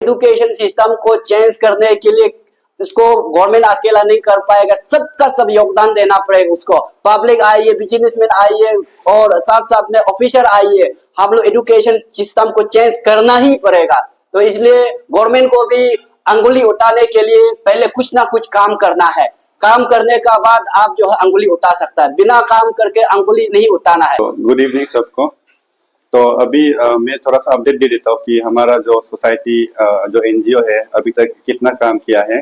Education system को change करने के लिए इसको गवर्नमेंट अकेला नहीं कर पाएगा, सबका सब योगदान देना पड़ेगा उसको। पब्लिक आइए, बिजनेसमैन आइए और साथ साथ में ऑफिसर आइए, हम लोग एजुकेशन सिस्टम को चेंज करना ही पड़ेगा। तो इसलिए गवर्नमेंट को भी अंगुली उठाने के लिए पहले कुछ ना कुछ काम करना है, काम करने का बाद आप जो है अंगुली उठा सकता है, बिना काम करके अंगुली नहीं उठाना है। गुड इवनिंग सबको। तो अभी मैं थोड़ा सा अपडेट दे देता हूँ कि हमारा जो सोसाइटी जो एनजीओ है अभी तक कितना काम किया है।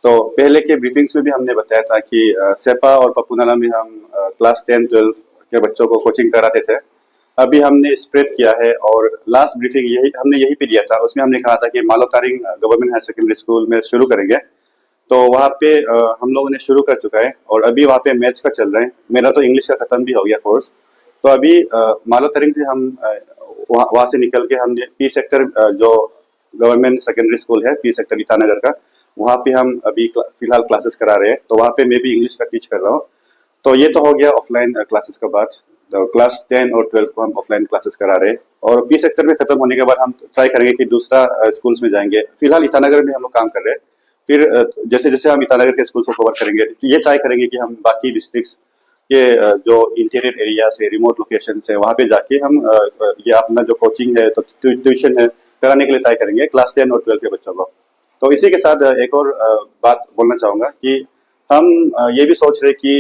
तो पहले के ब्रीफिंग्स में भी हमने बताया था कि सेपा और पपूनाला में हम क्लास 10-12 के बच्चों को कोचिंग कराते थे। अभी हमने स्प्रेड किया है और लास्ट ब्रीफिंग यही पे दिया था, उसमें हमने कहा था कि मालोतारिंग गवर्नमेंट हायर सेकेंडरी स्कूल में शुरू करेंगे। तो वहाँ पे हम लोगों ने शुरू कर चुका है और अभी वहाँ पे मैथ्स का चल रहा है। मेरा तो इंग्लिश का खत्म भी हो गया कोर्स। तो अभी मालोतारिंग से हम वहाँ से निकल के हमने पी सेक्टर जो गवर्नमेंट सेकेंडरी स्कूल है पी सेक्टर ईटानगर का, वहाँ पे हम अभी फिलहाल क्लासेस करा रहे हैं। तो वहाँ पे मैं भी इंग्लिश का टीच कर रहा हूँ। तो ये तो हो गया ऑफलाइन क्लासेस का बात। तो क्लास 10 और 12 को हम ऑफलाइन क्लासेस करा रहे हैं और पी सेक्टर में खत्म होने के बाद हम ट्राई करेंगे कि दूसरा स्कूल्स में जाएंगे। फिलहाल ईटानगर में हम लोग काम कर रहे हैं। फिर जैसे जैसे हम ईटानगर के स्कूल को कवर करेंगे ये ट्राई करेंगे कि हम बाकी डिस्ट्रिक्ट्स के जो इंटीरियर एरिया से रिमोट लोकेशन से वहाँ पे जाके हम ये अपना जो कोचिंग है तो ट्यूशन है कराने के लिए ट्राई करेंगे क्लास 10 और 12 के बच्चों को। तो इसी के साथ एक और बात बोलना चाहूँगा कि हम ये भी सोच रहे कि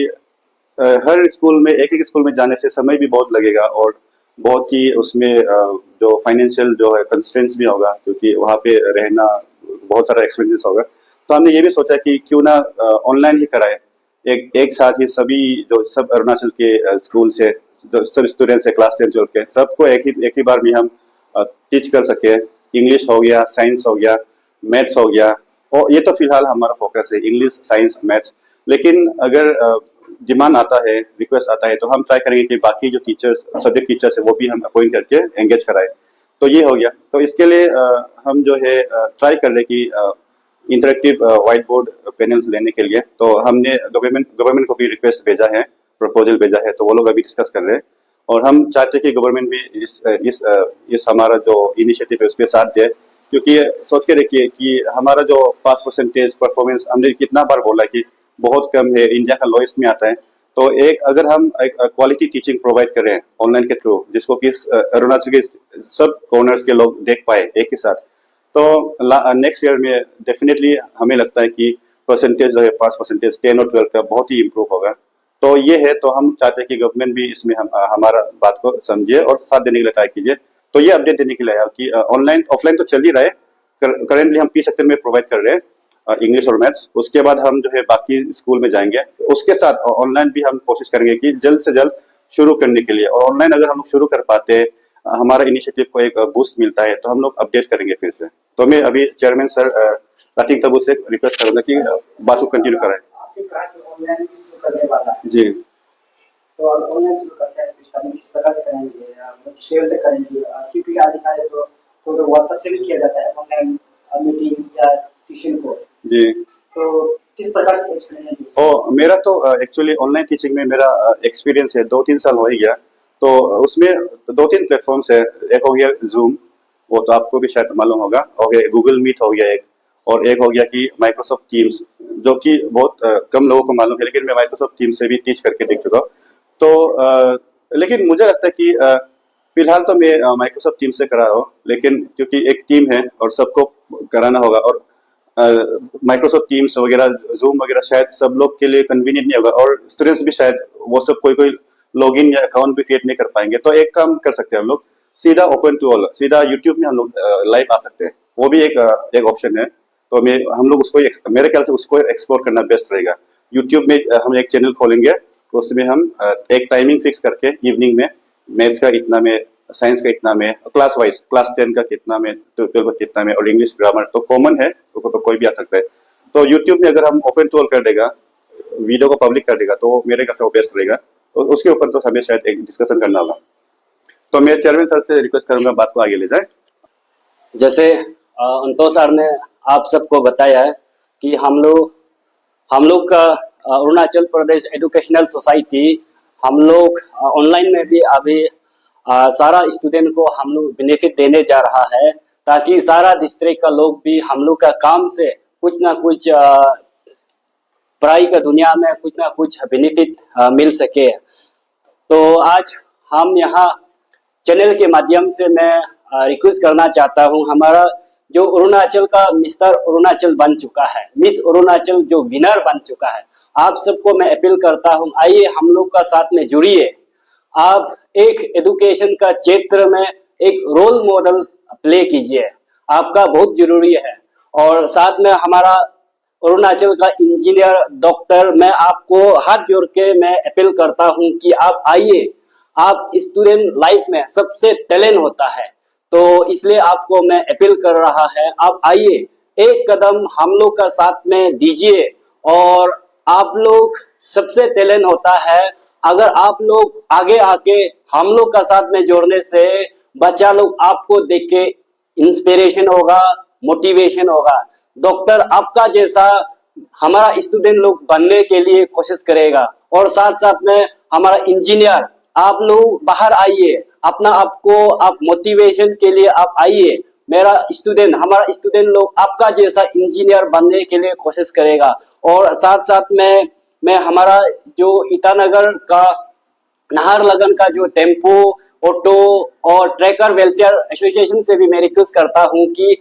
हर स्कूल में एक स्कूल में जाने से समय भी बहुत लगेगा और बहुत ही उसमें जो फाइनेंशियल जो है कंस्ट्रेंट्स भी होगा, क्योंकि वहाँ पे रहना बहुत सारा एक्सपेंसेस होगा। तो हमने ये भी सोचा कि क्यों ना ऑनलाइन ही कराए, एक साथ ही सभी जो सब अरुणाचल के स्कूल से जो सब स्टूडेंट्स है क्लास 10-12 के सबको एक ही बार में हम टीच कर सके। इंग्लिश हो गया, साइंस हो गया, मैथ्स हो गया, और ये तो फिलहाल हमारा फोकस है इंग्लिश, साइंस, मैथ्स। लेकिन अगर डिमांड आता है, रिक्वेस्ट आता है तो हम ट्राई करेंगे कि बाकी जो टीचर्स सब्जेक्ट टीचर्स है वो भी हम अपॉइंट करके एंगेज कराए। तो ये हो गया। तो इसके लिए हम जो है ट्राई कर रहे कि इंटरेक्टिव व्हाइट बोर्ड पैनल्स लेने के लिए। तो हमने गवर्नमेंट को भी रिक्वेस्ट भेजा है, प्रपोजल भेजा है, तो वो लोग अभी डिस्कस कर रहे हैं और हम चाहते हैं कि गवर्नमेंट भी इस हमारा जो इनिशिएटिव है उसके साथ दे। क्योंकि सोच के देखिए कि हमारा जो पास परसेंटेज परफॉर्मेंस हमने कितना बार बोला कि बहुत कम है, इंडिया का लोएस्ट में आता है। तो अगर हम एक क्वालिटी टीचिंग प्रोवाइड करें ऑनलाइन के थ्रू, जिसको कि अरुणाचल के सब कॉर्नर्स के लोग देख पाए एक ही साथ, तो नेक्स्ट ईयर में डेफिनेटली हमें लगता है कि परसेंटेज जो है पास परसेंटेज 10 और 12 का बहुत ही इम्प्रूव होगा। तो ये है, तो हम चाहते हैं कि गवर्नमेंट भी इसमें हमारा बात को समझे और साथ देने के लिए ट्राई कीजिए। तो ये अपडेट देने के लिए आया कि ऑनलाइन ऑफलाइन तो चल ही रहा है। करेंटली हम पी सेक्टर में प्रोवाइड कर रहे हैं इंग्लिश और मैथ्स। उसके बाद हम जो है बाकी स्कूल में जाएंगे, उसके साथ ऑनलाइन भी हम कोशिश करेंगे कि जल्द से जल्द शुरू करने के लिए। और ऑनलाइन अगर हम लोग शुरू कर पाते हैं, हमारा इनिशिएटिव को एक बूस्ट मिलता है, तो हम लोग अपडेट करेंगे फिर से। तो मैं अभी चेयरमैन सर रातिक तबू से रिक्वेस्ट करूंगा कि बात को कंटिन्यू कराएं। जी, तो ऑनलाइन शुरू करते हैं, किस प्रकार से करेंगे, शेयर से करेंगे, क्योंकि आजकल तो व्हाट्सएप से भी किया जाता है ऑनलाइन मीटिंग या ट्यूशन को। जी, तो किस प्रकार से टिप्स लेंगे? मेरा तो एक्चुअली ऑनलाइन टीचिंग में मेरा एक्सपीरियंस है, 2-3 साल हो ही गया। तो उसमें 2-3 प्लेटफॉर्म्स है। एक हो गया जूम, वो तो आपको भी शायद मालूम होगा, और गूगल मीट हो गया एक, और एक हो गया कि माइक्रोसॉफ्ट टीम्स, जो कि बहुत कम लोगों को मालूम है, लेकिन मैं माइक्रोसॉफ्ट टीम से भी टीच करके देख चुका हूँ। तो लेकिन मुझे लगता है कि फिलहाल तो मैं माइक्रोसॉफ्ट टीम से करा रहा हूँ, लेकिन क्योंकि एक टीम है और सबको कराना होगा, और माइक्रोसॉफ्ट टीम्स वगैरह, जूम वगैरह शायद सब लोग के लिए कन्वीनियंट नहीं होगा, और स्टूडेंट्स भी शायद वो सब कोई लॉगिन या अकाउंट भी क्रिएट नहीं कर पाएंगे। तो एक काम कर सकते हैं हम लोग, सीधा ओपन टू ऑल, सीधा यूट्यूब में हम लोग लाइव आ सकते हैं। वो भी एक ऑप्शन है। तो हम लोग उसको मेरे ख्याल से उसको एक्सप्लोर करना बेस्ट रहेगा। यूट्यूब में हम एक चैनल खोलेंगे, उसमें हम एक टाइमिंग फिक्स करके इवनिंग में मैथ्स का इतना में, साइंस का इतना में, क्लास वाइज क्लास 10 का कितना में, 12 का कितना में, और इंग्लिश ग्रामर तो कॉमन है, तो कोई भी आ सकता है। तो यूट्यूब में अगर हम ओपन टू ऑल कर देगा, वीडियो को पब्लिक कर देगा, तो मेरे ख्याल से वो बेस्ट रहेगा। तो उसके ऊपर तो हमें शायद एक डिस्कशन करना होगा। तो मैं चेयरमैन सर से रिक्वेस्ट करूंगा बात को आगे ले जाए। जैसे अंतोष सर ने आप सबको बताया है कि हम लोग का अरुणाचल प्रदेश एजुकेशनल सोसाइटी, हम लोग ऑनलाइन में भी अभी सारा स्टूडेंट को हम लोग बेनिफिट देने जा रहा है, ताकि सारा डिस्ट्रिक्ट का लोग भी हम लोग का काम से कुछ ना कुछ पढ़ाई का दुनिया में कुछ ना कुछ बेनिफिट मिल सके। तो आज हम यहाँ चैनल के माध्यम से मैं रिक्वेस्ट करना चाहता हूँ, हमारा जो अरुणाचल का मिस्टर अरुणाचल बन चुका है, मिस अरुणाचल जो विनर बन चुका है, आप सबको मैं अपील करता हूँ, आइए हम लोग का साथ में जुड़िए। आप एक एजुकेशन का क्षेत्र में एक रोल मॉडल प्ले कीजिए, आपका बहुत जरूरी है। और साथ में हमारा अरुणाचल का इंजीनियर डॉक्टर, मैं आपको हाथ जोड़ के मैं अपील करता हूँ कि आप आइए। आप स्टूडेंट लाइफ में सबसे टैलेंट होता है, तो इसलिए आपको मैं अपील कर रहा है, आप आइए, एक कदम हम लोग का साथ में दीजिए। और आप लोग सबसे टैलेंट होता है, अगर आप लोग आगे आके हम लोग का साथ में जोड़ने से बच्चा लोग आपको देख के इंस्पिरेशन होगा, मोटिवेशन होगा। डॉक्टर आपका जैसा हमारा स्टूडेंट लोग बनने के लिए कोशिश करेगा। और साथ साथ में हमारा इंजीनियर, आप लोग बाहर आइए, अपना आपको आप मोटिवेशन के लिए आप आइए। मेरा स्टूडेंट, हमारा स्टूडेंट लोग आपका जैसा इंजीनियर बनने के लिए कोशिश करेगा। और साथ साथ में मैं हमारा जो ईटानगर का नाहरलगन का जो टेम्पो, ऑटो और ट्रैकर वेलफेयर एसोसिएशन से भी मैं रिक्वेस्ट करता हूं कि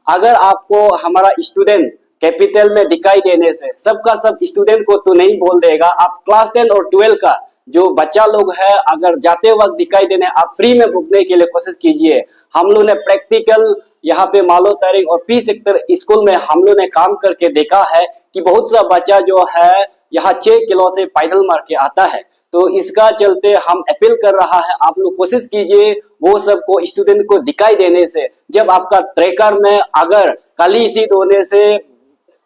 अगर आपको हमारा स्टूडेंट कैपिटल में दिखाई देने से, सबका सब स्टूडेंट को तो नहीं बोल देगा, आप क्लास 10 और 12 का जो बच्चा लोग है अगर जाते वक्त दिखाई देने, आप फ्री में भुगतने के लिए कोशिश कीजिए। हम लोग ने प्रैक्टिकल यहाँ पे मालो तारिक और पी सेक्टर स्कूल में हम लोग ने काम करके देखा है कि बहुत सा बच्चा जो है यहाँ 6 किलो से पैदल मार के आता है। तो इसका चलते हम अपील कर रहा है, आप लोग कोशिश कीजिए वो सबको स्टूडेंट को दिखाई देने से। जब आपका ट्रैकर में अगर काली सीट होने से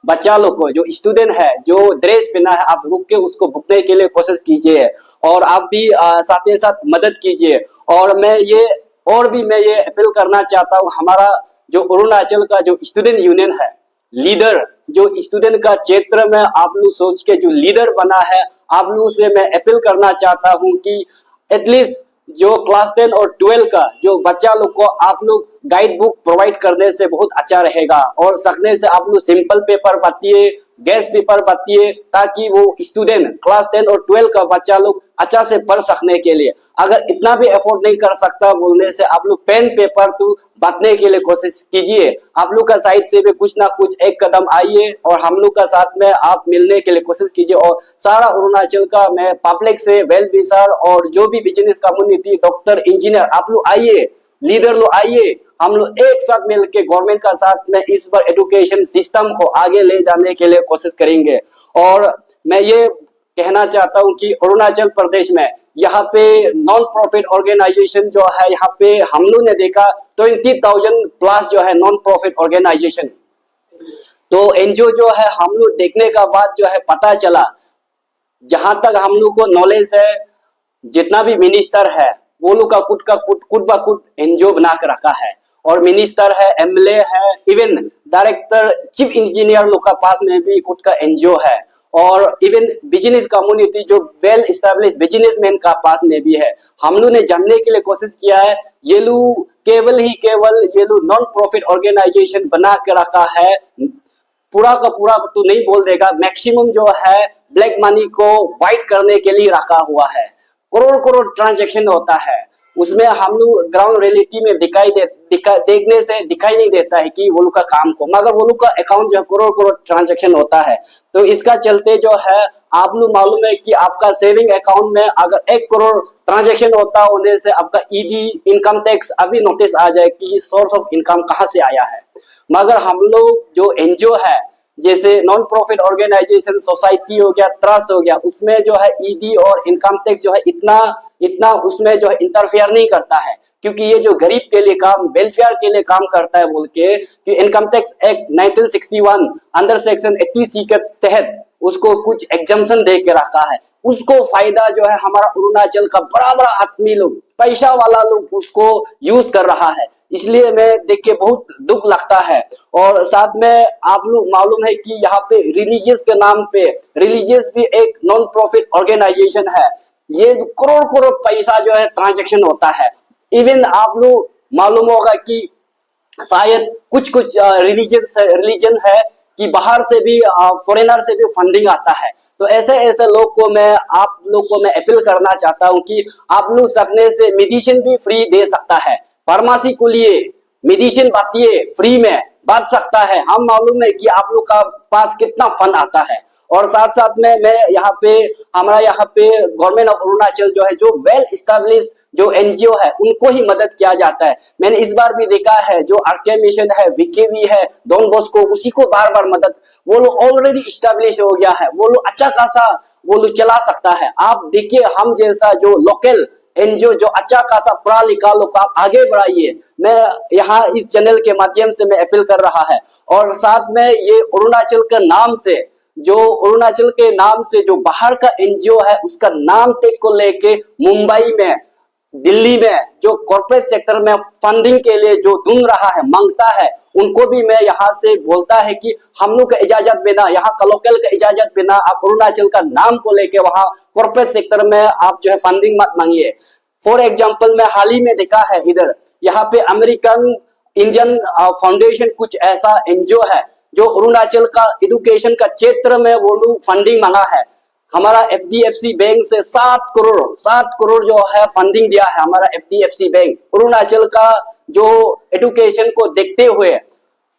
बच्चा लोग को, जो स्टूडेंट है जो ड्रेस पहना है, आप रुक के उसको भुगतने के लिए कोशिश कीजिए। और आप भी साथ ही साथ मदद कीजिए। और मैं ये अपील करना चाहता हूँ, हमारा जो अरुणाचल का जो स्टूडेंट यूनियन है, लीडर जो स्टूडेंट का क्षेत्र में आप लोग सोच के जो लीडर बना है, आप लोग से मैं अपील करना चाहता हूँ कि एटलीस्ट जो क्लास 10 और 12 का जो बच्चा लोग को आप लोग गाइड बुक प्रोवाइड करने से बहुत अच्छा रहेगा। और सकने से आप लोग सिंपल पेपर बताइए, गैस पेपर बताइए, ताकि वो स्टूडेंट क्लास 10 और 12 का बच्चा लोग अच्छा से पढ़ सकने के लिए। अगर इतना भी अफोर्ड नहीं कर सकता बोलने से, आप लोग पेन पेपर तो बांटने के लिए कोशिश कीजिए। आप लोग का साइड से भी कुछ ना कुछ एक कदम आइए और हम लोग का साथ में आप मिलने के लिए कोशिश कीजिए। और सारा अरुणाचल का मैं पब्लिक से वेल विशर और जो भी बिजनेस कम्युनिटी, डॉक्टर, इंजीनियर, आप लोग आइए, लीडर लोग आइए, हम लोग एक साथ मिलकर गवर्नमेंट का साथ में इस बार एजुकेशन सिस्टम को आगे ले जाने के लिए कोशिश करेंगे। और मैं ये कहना चाहता हूँ कि अरुणाचल प्रदेश में यहाँ पे नॉन प्रॉफिट ऑर्गेनाइजेशन जो है, यहाँ पे हम लोग ने देखा 20,000 प्लस जो है नॉन प्रॉफिट ऑर्गेनाइजेशन। तो एनजीओ जो है हम लोग देखने का बाद जो है पता चला, जहां तक हम लोग को नॉलेज है, जितना भी मिनिस्टर है वो लोग का कुट एनजीओ बना कर रखा है। और मिनिस्टर है, एमएलए है, इवन डायरेक्टर, चीफ इंजीनियर लोग का पास में भी खुद का एनजीओ है। और इवन बिजनेस कम्युनिटी जो वेल एस्टेब्लिश बिजनेसमैन का पास में भी है। हम लोग ने जानने के लिए कोशिश किया है, ये लोग केवल ये लोग नॉन प्रॉफिट ऑर्गेनाइजेशन बना के रखा है। पूरा का पूरा तो नहीं बोल देगा, मैक्सिमम जो है ब्लैक मनी को व्हाइट करने के लिए रखा हुआ है। करोड़ ट्रांजैक्शन होता है उसमें। हम लोग ग्राउंड रियलिटी में देखने से दिखाई नहीं देता है कि वो लोग का काम को, मगर वो लोग का अकाउंट जो है करोड़ ट्रांजैक्शन होता है। तो इसका चलते जो है आप लोग मालूम है कि आपका सेविंग अकाउंट में अगर 1 करोड़ ट्रांजैक्शन होता होने से आपका ईडी, इनकम टैक्स अभी नोटिस आ जाए कि सोर्स ऑफ इनकम कहाँ से आया है। मगर हम लोग जो एनजीओ है, जैसे नॉन प्रॉफिट ऑर्गेनाइजेशन, सोसाइटी हो गया, ट्रस्ट हो गया, उसमें जो है ईडी और इनकम टैक्स जो है इतना उसमें जो है इंटरफेयर नहीं करता है। क्योंकि ये जो गरीब के लिए काम, वेलफेयर के लिए काम करता है बोल के, कि income tax act 1961 under section 80C के तहत उसको कुछ एग्जम्पशन दे के रखा है। उसको फायदा जो है हमारा अरुणाचल का बड़ा आदमी लोग, पैसा वाला लोग उसको यूज कर रहा है। इसलिए मैं देख के बहुत दुख लगता है। और साथ में आप लोग मालूम है कि यहाँ पे रिलीजियस के नाम पे, रिलीजियस भी एक नॉन प्रॉफिट ऑर्गेनाइजेशन है। ये करोड़ पैसा जो है ट्रांजैक्शन होता है। इवन आप लोग मालूम होगा कि शायद कुछ कुछ रिलीजन है कि बाहर से भी फॉरेनर से भी फंडिंग आता है। तो ऐसे ऐसे लोग को मैं आप लोग को मैं अपील करना चाहता हूं कि आप लोग सकने से मेडिसिन भी फ्री दे सकता है, फार्मेसी को लिए मेडिसिन बांटिए फ्री में बांट सकता है। हम मालूम है कि आप लोग का पास कितना फंड आता है। और साथ साथ में मैं यहाँ पे हमारा यहाँ पे गवर्नमेंट ऑफ अरुणाचल जो है, जो वेल स्टैब्लिश जो एनजीओ है उनको ही मदद किया जाता है। मैंने इस बार भी देखा है जो आरके मिशन है, वीकेवी है, डॉन बॉस्को, उसी को बार बार मदद, वो लोग ऑलरेडी स्टैब्लिश हो गया है, वो लोग अच्छा खासा वो लोग चला सकता है। आप देखिए हम जैसा जो लोकल एनजीओ जो अच्छा खासा पढ़ा लिखा लोग आप आगे बढ़ाइए। मैं यहाँ इस चैनल के माध्यम से मैं अपील कर रहा है। और साथ में ये अरुणाचल के नाम से जो अरुणाचल के नाम से जो बाहर का एनजीओ है उसका नाम टेक को लेके मुंबई में, दिल्ली में जो कॉर्पोरेट सेक्टर में फंडिंग के लिए जो ढूंढ रहा है, मांगता है, उनको भी मैं यहाँ से बोलता है कि हम लोग का इजाजत बिना, यहाँ का लोकल का इजाजत बिना आप अरुणाचल का नाम को लेके वहां कॉर्पोरेट सेक्टर में आप जो है फंडिंग मत मांगिए। फॉर एग्जाम्पल मैं हाल ही में देखा है इधर यहाँ पे अमेरिकन इंडियन फाउंडेशन कुछ ऐसा एनजीओ है जो अरुणाचल का एजुकेशन का क्षेत्र में वो लोग फंडिंग मांगा है। हमारा एफडीएफसी बैंक से 7 करोड़ जो है फंडिंग दिया है हमारा एफडीएफसी बैंक अरुणाचल का जो एजुकेशन को देखते हुए।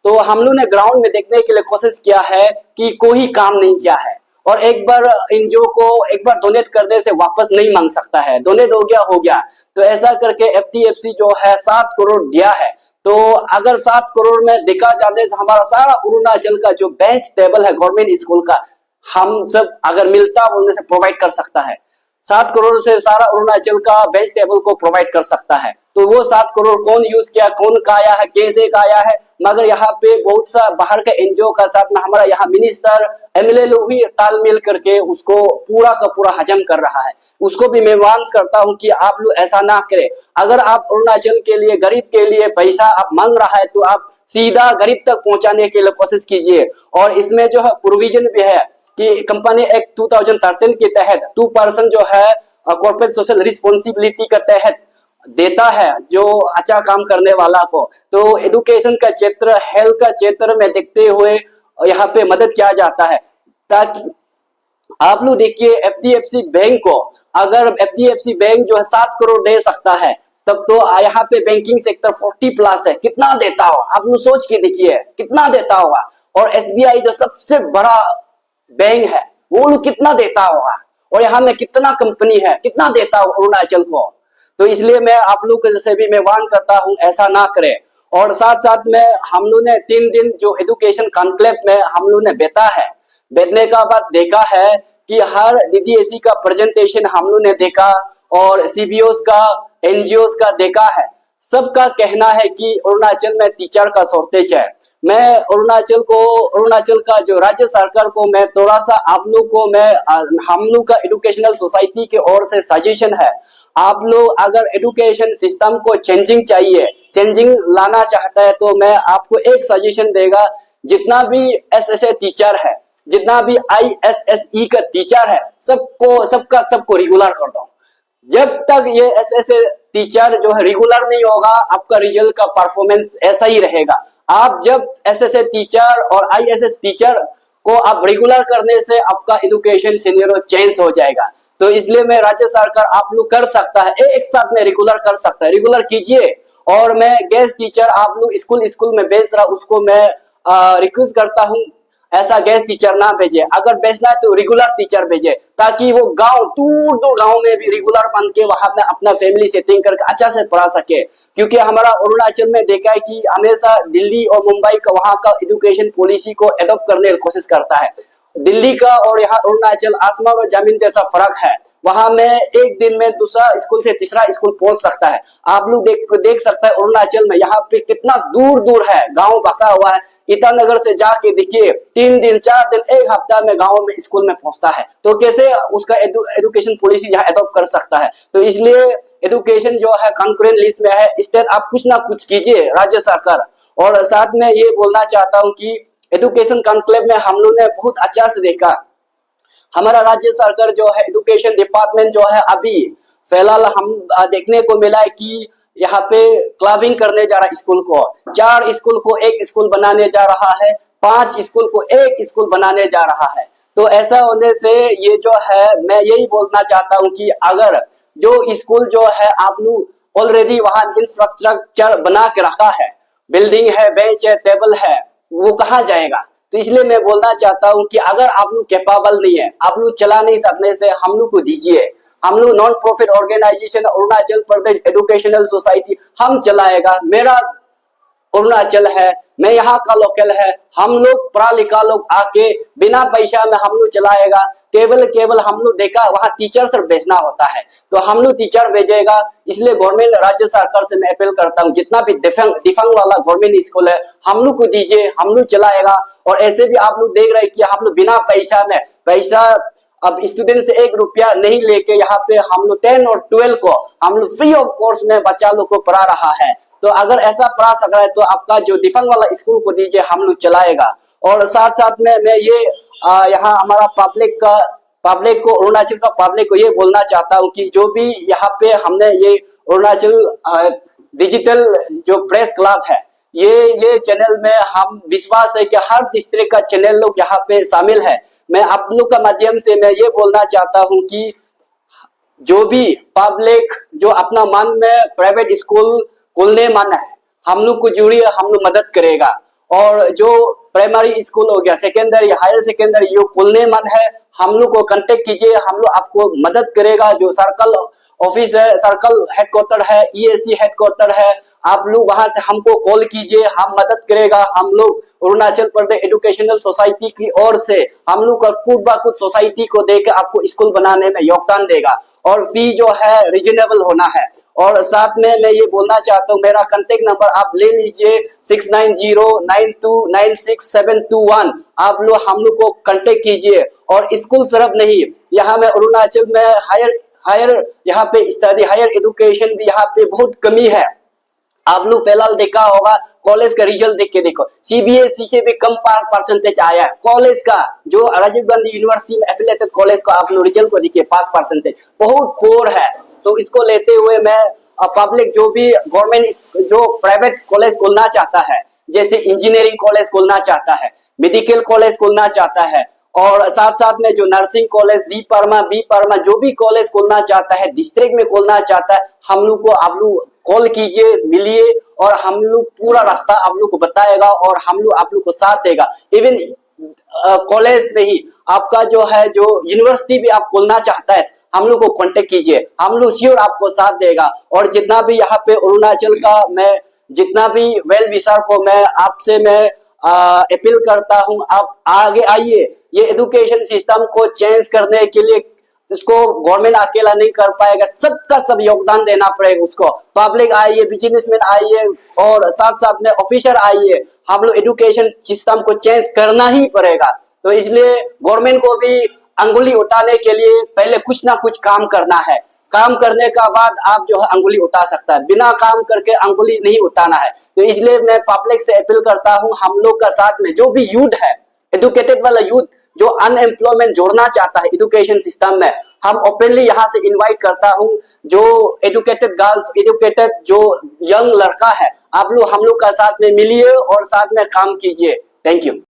तो हम लोग ने ग्राउंड में देखने के लिए कोशिश किया है कि कोई काम नहीं किया है। और एक बार एनजीओ को एक बार डोनेट करने से वापस नहीं मांग सकता है, डोनेट हो गया। तो ऐसा करके एफडीएफसी जो है 7 करोड़ दिया है। तो अगर 7 करोड़ में देखा जाने से हमारा सारा अरुणाचल का जो बेंच टेबल है गवर्नमेंट स्कूल का, हम सब अगर मिलता बोलने से प्रोवाइड कर सकता है। 7 करोड़ से सारा अरुणाचल का बेंच टेबल को प्रोवाइड कर सकता है। तो वो 7 करोड़ कौन यूज किया, कौन खाया है, कैसे खाया है, मगर यहाँ पे बहुत सा बाहर के एनजीओ का साथ में हमारा यहाँ मिनिस्टर एमएलए लोग ही तालमेल करके उसको पूरा का पूरा हजम कर रहा है। उसको भी मैं वार्न करता हूँ कि आप लोग ऐसा ना करें। अगर आप अरुणाचल के लिए, गरीब के लिए पैसा आप मांग रहा है तो आप सीधा गरीब तक पहुंचाने के लिए कोशिश कीजिए। और इसमें जो है प्रोविजन भी है कि कंपनी एक्ट 2013 के तहत 2% जो है कॉर्पोरेट सोशल रिस्पॉन्सिबिलिटी के तहत देता है जो अच्छा काम करने वाला को। तो एजुकेशन का क्षेत्र, हेल्थ का क्षेत्र में देखते हुए यहाँ पे मदद किया जाता है। ताकि आप लोग देखिए एफडीएफसी बैंक को, अगर एफडीएफसी बैंक जो है 7 करोड़ दे सकता है, तब तो यहाँ पे बैंकिंग सेक्टर 40+ है, कितना देता हो आप लोग सोच के देखिए कितना देता होगा। और एसबीआई जो सबसे बड़ा बैंक है वो लोग कितना देता होगा। और यहाँ में कितना कंपनी है, कितना देता हो अरुणाचल को। तो इसलिए मैं आप लोग के जैसे भी मैं वार्न करता हूँ ऐसा ना करें। और साथ साथ में हम लोग ने 3 दिन जो एजुकेशन कॉन्क्लेव में हम लोग ने बैठा है, बैठने का बाद देखा है कि हर डीडीएसी का प्रेजेंटेशन हम लोग ने देखा और सीबीओस का, एनजीओस का देखा है। सबका कहना है कि अरुणाचल में टीचर का शॉर्टेज है। मैं अरुणाचल का जो राज्य सरकार को मैं थोड़ा सा आप लोग को मैं हम लोग का एजुकेशनल सोसाइटी के ओर से सजेशन है, आप लोग अगर एजुकेशन सिस्टम को चेंजिंग लाना चाहता है तो मैं आपको एक सजेशन देगा, जितना भी एसएसए टीचर है, जितना भी आईएसएसई का टीचर है, सबको रेगुलर कर दो। जब तक ये एसएसए टीचर जो है रेगुलर नहीं होगा, आपका रिजल्ट का परफॉर्मेंस ऐसा ही रहेगा। आप जब एसएसए टीचर और आईएसएस टीचर को आप रेगुलर करने से आपका एजुकेशन सिनेरियो चेंज हो जाएगा। तो इसलिए मैं राज्य सरकार आप लोग कर सकता है, एक साथ में रेगुलर कर सकता है, रेगुलर कीजिए। और मैं गेस्ट टीचर आप लोग स्कूल में भेज रहा, उसको मैं रिक्वेस्ट करता हूँ ऐसा गेस्ट टीचर ना भेजे। अगर भेजना है तो रेगुलर टीचर भेजे, ताकि वो गांव दूर गांव में भी रेगुलर बन के वहां में अपना फैमिली सेटिंग करके अच्छा से पढ़ा सके। क्योंकि हमारा अरुणाचल में देखा है कि हमेशा दिल्ली और मुंबई का वहां का एजुकेशन पॉलिसी को एडॉप्ट करने की कोशिश करता है। दिल्ली का और यहाँ अरुणाचल आसमान और जमीन जैसा फर्क है। वहां में एक दिन में दूसरा स्कूल से तीसरा स्कूल पहुंच सकता है। आप लोग देख सकता है अरुणाचल में यहाँ पे कितना दूर है गांव बसा हुआ है। ईटानगर से जाके देखिए 3 दिन 4 दिन 1 हफ्ता में गांव में स्कूल में पहुंचता है। तो कैसे उसका एजुकेशन पॉलिसी यहाँ एडॉप्ट कर सकता है। तो इसलिए एजुकेशन जो है कंकरेंट लिस्ट में है, इस तरह आप कुछ ना कुछ कीजिए राज्य सरकार। और साथ में ये बोलना चाहता हूँ कि एजुकेशन कॉन्क्लेव में हम लोग ने बहुत अच्छा से देखा, हमारा राज्य सरकार जो है एजुकेशन डिपार्टमेंट जो है अभी फिलहाल हम देखने को मिला है कि यहाँ पे क्लबिंग करने जा रहा है स्कूल को, 4 स्कूल को एक स्कूल बनाने जा रहा है, 5 स्कूल को एक स्कूल बनाने जा रहा है। तो ऐसा होने से ये जो है, मैं यही बोलना चाहता हूँ कि अगर जो स्कूल जो है आप लोग ऑलरेडी वहां इंफ्रास्ट्रक्चर बना के रखा है, बिल्डिंग है, बेंच है, टेबल है, वो कहाँ जाएगा। तो इसलिए मैं बोलना चाहता हूँ कि अगर आप लोग कैपेबल नहीं है, आप लोग चला नहीं सकने से हम लोग को दीजिए। हम लोग non profit organisation Arunachal Pradesh educational society हम चलाएगा। मेरा अरुणाचल है, मैं यहाँ का लोकल है, हम लोग पढ़ा लिखा लोग आके बिना पैसा में हम लोग चलाएगा। केवल हम लोग देखा वहाँ टीचर से भेजना होता है, तो हम लोग टीचर भेजेगा। इसलिए गवर्नमेंट राज्य सरकार से मैं अपील करता हूँ, जितना भी दिफंग वाला गवर्नमेंट स्कूल है हम लोग को दीजिए, हम लोग चलाएगा। और ऐसे भी आप लोग देख रहे हैं कि हम लोग बिना पैसा अब स्टूडेंट से 1 रुपया नहीं लेके यहाँ पे हम लोग 10 और 12 को हम लोग फ्री ऑफ कोर्स में बच्चा लोग को पढ़ा रहा है। तो अगर ऐसा पढ़ा सक रहा है तो आपका जो दिफंग वाला स्कूल को दीजिए, हम लोग चलाएगा। और साथ में मैं ये यहाँ हमारा पब्लिक को अरुणाचल का पब्लिक को ये बोलना चाहता हूँ कि जो भी यहाँ पे हमने ये अरुणाचल डिजिटल जो प्रेस क्लब है, ये चैनल में हम विश्वास है कि हर डिस्ट्रिक्ट का चैनल लोग यहाँ पे शामिल है। मैं आप लोग का माध्यम से मैं ये बोलना चाहता हूँ कि जो भी पब्लिक जो अपना मन में प्राइवेट स्कूल खोलने मन है, हम लोग को जुड़िए, हम लोग मदद करेगा। और जो प्राइमरी स्कूल हो गया, सेकेंडरी, हायर सेकेंडरी जो खोलने मन है, हम लोग को कांटेक्ट कीजिए, हम लोग आपको मदद करेगा। जो सर्कल ऑफिस है, सर्कल हेडक्वार्टर है, EAC हेडक्वार्टर है, आप लोग वहां से हमको कॉल कीजिए, हम मदद करेगा। हम लोग अरुणाचल प्रदेश एजुकेशनल सोसाइटी की ओर से हम लोग का कुछ सोसाइटी को देकर आपको स्कूल बनाने में योगदान देगा। और फी जो है रीजनेबल होना है। और साथ में मैं ये बोलना चाहता हूँ, मेरा कांटेक्ट नंबर आप ले लीजिए 6909296721। आप लोग हम लोग को कांटेक्ट कीजिए। और स्कूल सिर्फ नहीं, यहाँ में अरुणाचल में हायर यहाँ पे स्टडी, हायर एजुकेशन भी यहाँ पे बहुत कमी है। आप लोग फिलहाल देखा होगा, कॉलेज का रिजल्ट देख के देखो, CBSE से भी कम परसेंटेज आया है। कॉलेज का जो राजीव गांधी यूनिवर्सिटी में एफिलिएटेड कॉलेज का आप लोग रिजल्ट को देखिए, पास परसेंटेज बहुत पोर है। तो इसको लेते हुए मैं पब्लिक जो भी गवर्नमेंट जो प्राइवेट कॉलेज खोलना चाहता है, जैसे इंजीनियरिंग कॉलेज खोलना चाहता है, मेडिकल कॉलेज खोलना चाहता है, और साथ में जो नर्सिंग कॉलेज, बी फार्मा जो भी कॉलेज खोलना चाहता है, डिस्ट्रिक्ट में खोलना चाहता है, हम लोग को आप लोग कॉल कीजिए, मिलिए, और हम लोग पूरा रास्ता आप लोग को बताएगा और हम लोग आप लोग को साथ देगा। इवन कॉलेज नहीं, आपका जो है जो यूनिवर्सिटी भी आप खोलना चाहता है, हम लोग को कांटेक्ट कीजिए, हम लोग श्योर आपको साथ देगा। और जितना भी यहाँ पे अरुणाचल का मैं जितना भी वेल विशर को मैं आपसे मैं अपील करता हूँ, आप आगे आइए। ये एजुकेशन सिस्टम को चेंज करने के लिए इसको गवर्नमेंट अकेला नहीं कर पाएगा, सबका सब योगदान देना पड़ेगा उसको। पब्लिक आइए, बिजनेसमैन आइए, और साथ में ऑफिसर आइए। हम लोग एजुकेशन सिस्टम को चेंज करना ही पड़ेगा। तो इसलिए गवर्नमेंट को भी अंगुली उठाने के लिए पहले कुछ ना कुछ काम करना है। काम करने का बाद आप जो है अंगुली उठा सकता है, बिना काम करके अंगुली नहीं उठाना है। तो इसलिए मैं पब्लिक से अपील करता हूँ, हम लोग का साथ में जो भी यूथ है, एजुकेटेड वाला यूथ जो अनएम्प्लॉयमेंट जोड़ना चाहता है एजुकेशन सिस्टम में, हम ओपनली यहाँ से इनवाइट करता हूँ। जो एजुकेटेड गर्ल्स, एजुकेटेड जो यंग लड़का है, आप लोग हम लोग का साथ में मिलिए और साथ में काम कीजिए। Thank you.